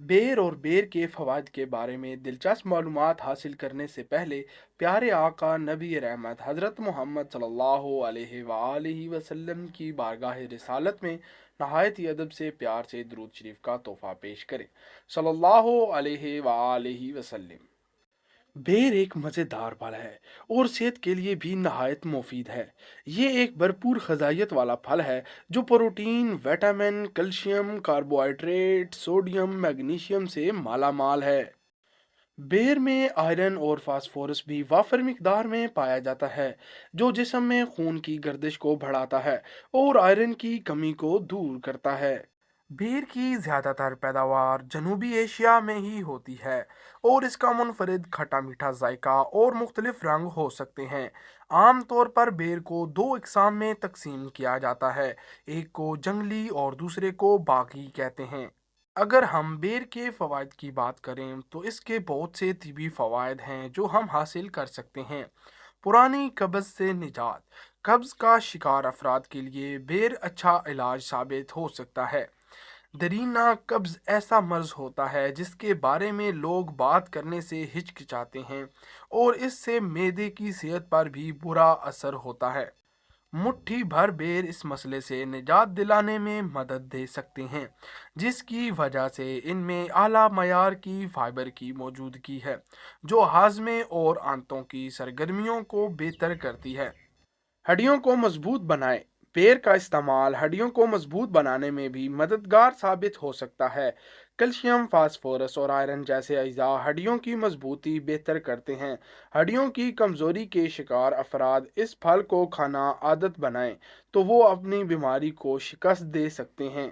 बेर और बेर के फ़वाइद के बारे में दिलचस्प मालूमात हासिल करने से पहले प्यारे आका नबी रहमत हज़रत मोहम्मद सल्लल्लाहु अलैहि वसल्लम की बारगाह रिसालत में नहायत ही अदब से प्यार से दुरूद शरीफ का तोहफ़ा पेश करें सल्लल्लाहु अलैहि वसल्लम। बेर एक मज़ेदार फल है और सेहत के लिए भी नहायत मुफीद है। ये एक भरपूर ग़िज़ाइयत वाला फल है जो protein, vitamin, calcium, carbohydrate, sodium, magnesium से माला माल है। बेर में आयरन और फास्फोरस भी वाफर मिकदार में पाया जाता है जो जिस्म में खून की गर्दिश को बढ़ाता है और आयरन की कमी को दूर करता है। बेर की ज़्यादातर पैदावार जनूबी एशिया में ही होती है और इसका मुनफरिद खट्टा मीठा जायका और मुख्तलिफ रंग हो सकते हैं। आम तौर पर बेर को दो इकसाम में तकसीम किया जाता है, एक को जंगली और दूसरे को बागी कहते हैं। अगर हम बेर के फ़वाइद की बात करें तो इसके बहुत से तिबी फ़वाइद हैं जो हम हासिल कर सकते हैं। पुरानी कब्ज़ से निजात, कब्ज़ का शिकार अफराद के लिए बेर अच्छा इलाज साबित हो सकता है। दरीना कब्ज़ ऐसा मर्ज़ होता है जिसके बारे में लोग बात करने से हिचकिचाते हैं और इससे मैदे की सेहत पर भी बुरा असर होता है। मुट्ठी भर बेर इस मसले से निजात दिलाने में मदद दे सकते हैं, जिसकी वजह से इनमें आला मयार की फाइबर की मौजूदगी है, जो हाजमे और आंतों की सरगर्मियों को बेहतर करती है। हड्डियों को मजबूत बनाए। बेर का इस्तेमाल हड्डियों को मजबूत बनाने में भी मददगार साबित हो सकता है। कैल्शियम, फास्फोरस और आयरन जैसे अज्जा हड्डियों की मजबूती बेहतर करते हैं। हड्डियों की कमजोरी के शिकार अफराद इस फल को खाना आदत बनाएं तो वो अपनी बीमारी को शिकस्त दे सकते हैं।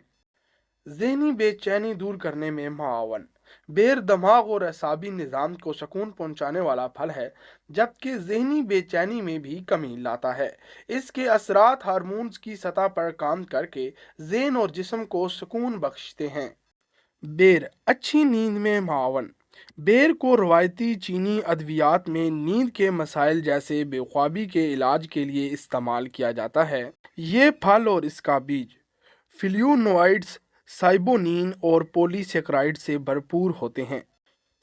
ज़हनी बेचैनी दूर करने में मुआवन। बेर दिमाग और असाबी निज़ाम को सुकून पहुंचाने वाला फल है, जबकि ज़हनी बेचैनी में भी कमी लाता है। इसके असरात हार्मोन्स की सतह पर काम करके ज़हन और जिस्म को सुकून बख्शते हैं। बेर अच्छी नींद में मुआवन। बेर को रवायती चीनी अद्वियात में नींद के मसाइल जैसे बेख्वाबी के इलाज के लिए इस्तेमाल किया जाता है। ये फल और इसका बीज फ्लूनोइड्स, साइबोनीन और पॉलीसेकेराइड से भरपूर होते हैं।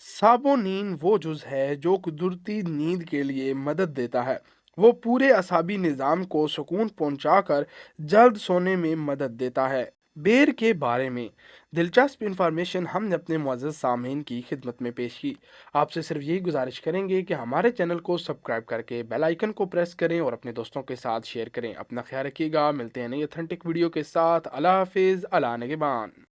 साइबोनीन वो जुज़ है जो कुदरती नींद के लिए मदद देता है। वो पूरे असाबी निज़ाम को सुकून पहुंचाकर जल्द सोने में मदद देता है। बेर के बारे में दिलचस्प इंफॉर्मेशन हमने अपने मुअज़्ज़ज़ सामीन की खिदमत में पेश की। आपसे सिर्फ यही गुजारिश करेंगे कि हमारे चैनल को सब्सक्राइब करके बेल आइकन को प्रेस करें और अपने दोस्तों के साथ शेयर करें। अपना ख्याल रखिएगा। मिलते हैं नई ऑथेंटिक वीडियो के साथ। अल्लाह हाफिज़। अला निगहबान।